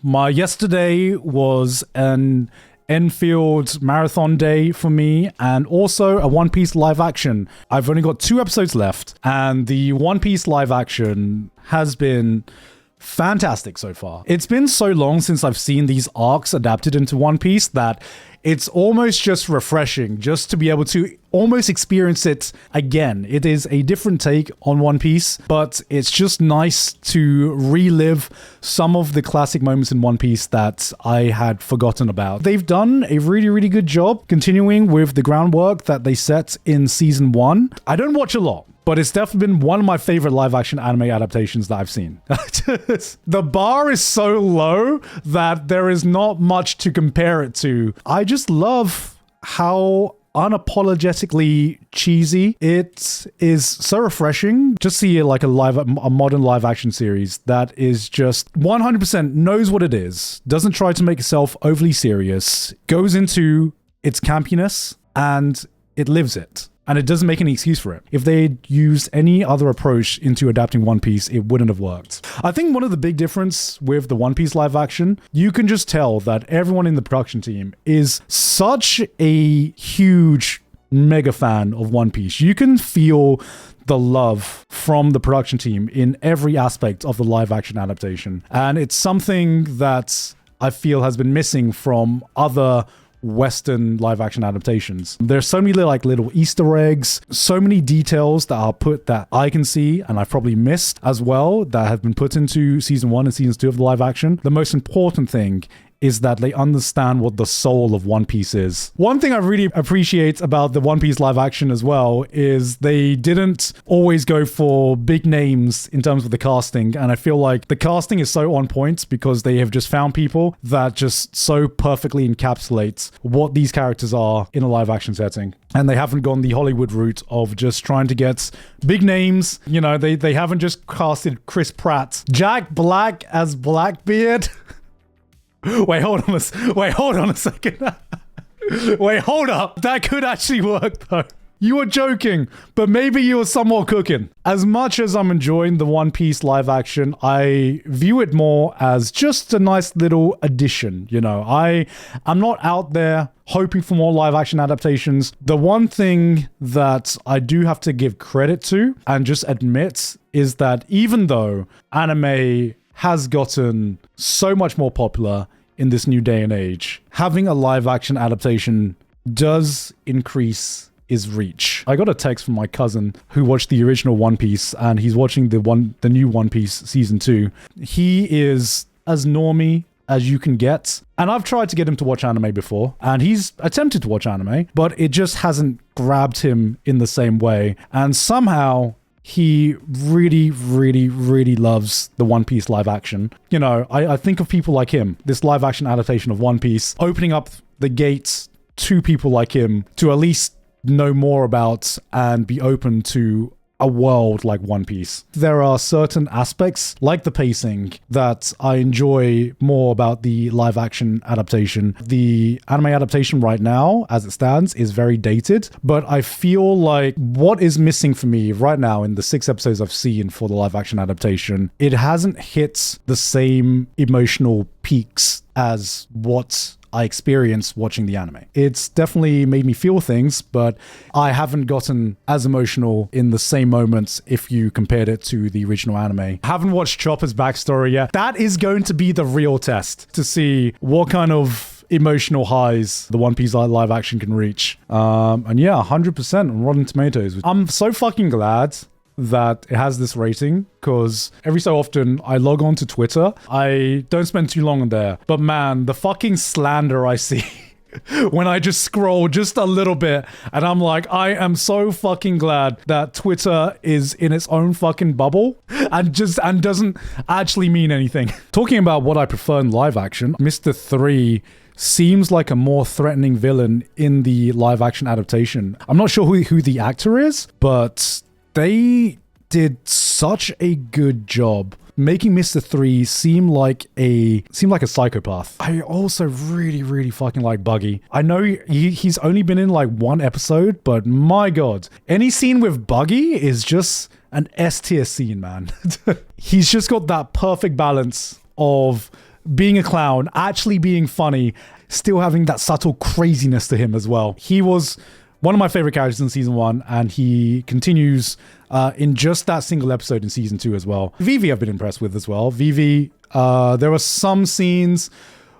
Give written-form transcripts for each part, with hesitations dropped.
My yesterday was an Enfield marathon day for me, and also a One Piece live action. I've only got 2 episodes left, and the One Piece live action has been fantastic so far. It's been so long since I've seen these arcs adapted into One Piece that it's almost just refreshing just to be able to almost experience it again. It is a different take on One Piece, but it's just nice to relive some of the classic moments in One Piece that I had forgotten about. They've done a really, really good job continuing with the groundwork that they set in season 1. I don't watch a lot, but it's definitely been one of my favorite live action anime adaptations that I've seen. The bar is so low that there is not much to compare it to. I just love how unapologetically cheesy it is. So refreshing. Just see like a modern live action series that is just 100% knows what it is, doesn't try to make itself overly serious, goes into its campiness, and it lives it. And it doesn't make any excuse for it. If they used any other approach into adapting One Piece, it wouldn't have worked. I think one of the big difference with the One Piece live action, you can just tell that everyone in the production team is such a huge mega fan of One Piece. You can feel the love from the production team in every aspect of the live action adaptation. And it's something that I feel has been missing from other Western live action adaptations. There's so many little Easter eggs, so many details that are put that I can see and I've probably missed as well that have been put into season 1 and season 2 of the live action. The most important thing is that they understand what the soul of One Piece is. One thing I really appreciate about the One Piece live action as well is they didn't always go for big names in terms of the casting, and I feel like the casting is so on point because they have just found people that just so perfectly encapsulates what these characters are in a live action setting. And they haven't gone the Hollywood route of just trying to get big names. You know, they haven't just casted Chris Pratt. Jack Black as Blackbeard. Wait, hold on a second. Wait, hold up. That could actually work, though. You were joking, but maybe you were somewhat cooking. As much as I'm enjoying the One Piece live action, I view it more as just a nice little addition. You know, I'm not out there hoping for more live action adaptations. The one thing that I do have to give credit to and just admit is that even though anime has gotten so much more popular in this new day and age, having a live action adaptation does increase its reach. I got a text from my cousin who watched the original One Piece, and he's watching the new One Piece season 2. He is as normie as you can get, and I've tried to get him to watch anime before, and he's attempted to watch anime, but it just hasn't grabbed him in the same way. And somehow he really, really, really loves the One Piece live action. You know, I think of people like him, this live action adaptation of One Piece, opening up the gates to people like him to at least know more about and be open to a world like One Piece. There are certain aspects, like the pacing, that I enjoy more about the live action adaptation. The anime adaptation right now, as it stands, is very dated, but I feel like what is missing for me right now in the 6 episodes I've seen for the live action adaptation, it hasn't hit the same emotional peaks as what I experienced watching the anime. It's definitely made me feel things, but I haven't gotten as emotional in the same moments if you compared it to the original anime. Haven't watched Chopper's backstory yet. That is going to be the real test to see what kind of emotional highs the One Piece live action can reach. And yeah, 100% on Rotten Tomatoes. I'm so fucking glad that it has this rating, because every so often I log on to Twitter. I don't spend too long on there, but man, the fucking slander I see when I just scroll just a little bit, and I'm like, I am so fucking glad that Twitter is in its own fucking bubble and doesn't actually mean anything. Talking about what I prefer in live action, Mr. 3 seems like a more threatening villain in the live action adaptation. I'm not sure who the actor is, but they did such a good job making Mr. 3 seem like a psychopath. I also really, really fucking like Buggy. I know he's only been in like 1 episode, but my god, any scene with Buggy is just an S-tier scene, man. He's just got that perfect balance of being a clown, actually being funny, still having that subtle craziness to him as well. He was one of my favorite characters in season 1, and he continues in just that single episode in season 2 as well. Vivi I've been impressed with as well. Vivi, there were some scenes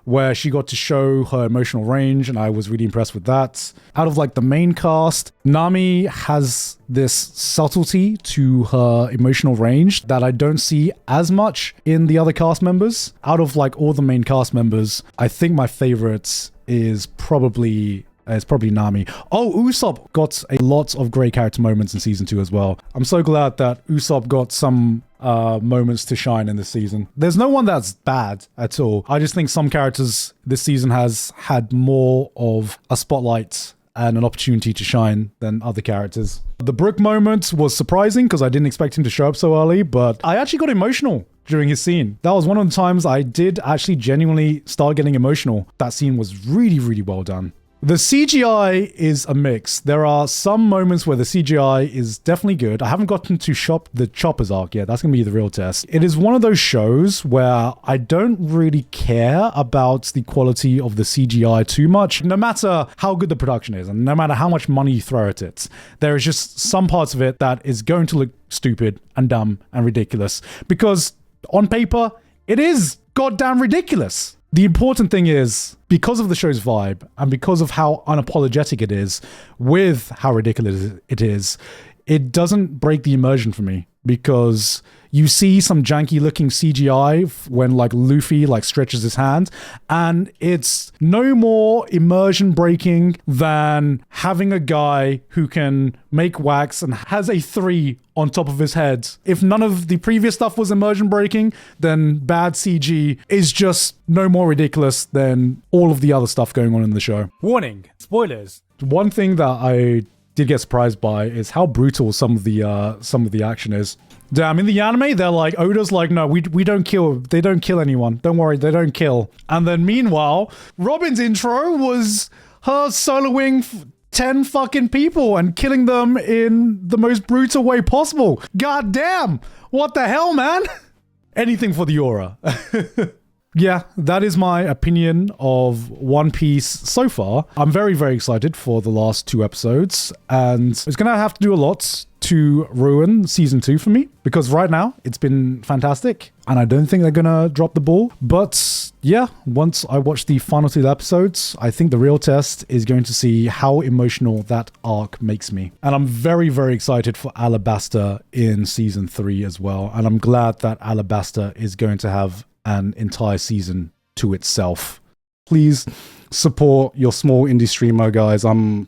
where she got to show her emotional range, and I was really impressed with that. Out of like the main cast, Nami has this subtlety to her emotional range that I don't see as much in the other cast members. Out of like all the main cast members, I think my favorite is probably Nami. Oh, Usopp got a lot of great character moments in season 2 as well. I'm so glad that Usopp got some moments to shine in this season. There's no one that's bad at all. I just think some characters this season has had more of a spotlight and an opportunity to shine than other characters. The Brook moment was surprising because I didn't expect him to show up so early, but I actually got emotional during his scene. That was one of the times I did actually genuinely start getting emotional. That scene was really, really well done. The CGI is a mix. There are some moments where the CGI is definitely good. I haven't gotten to the Chopper's arc yet. That's going to be the real test. It is one of those shows where I don't really care about the quality of the CGI too much, no matter how good the production is and no matter how much money you throw at it. There is just some parts of it that is going to look stupid and dumb and ridiculous because on paper, it is goddamn ridiculous. The important thing is, because of the show's vibe and because of how unapologetic it is with how ridiculous it is, it doesn't break the immersion for me because you see some janky looking CGI when like Luffy like stretches his hand, and it's no more immersion breaking than having a guy who can make wax and has a 3 on top of his head. If none of the previous stuff was immersion breaking, then bad CG is just no more ridiculous than all of the other stuff going on in the show. Warning, spoilers. One thing that I did get surprised by is how brutal some of the action is. Damn, in the anime, they're like, Oda's like, no, we don't kill. They don't kill anyone. Don't worry, they don't kill. And then meanwhile, Robin's intro was her soloing 10 fucking people and killing them in the most brutal way possible. God damn. What the hell, man? Anything for the aura. Yeah, that is my opinion of One Piece so far. I'm very, very excited for the last 2 episodes, and it's going to have to do a lot to ruin season 2 for me, because right now it's been fantastic, and I don't think they're going to drop the ball. But yeah, once I watch the final 2 episodes, I think the real test is going to see how emotional that arc makes me. And I'm very, very excited for Alabasta in season 3 as well. And I'm glad that Alabasta is going to have an entire season to itself. Please support your small indie streamer, guys. I'm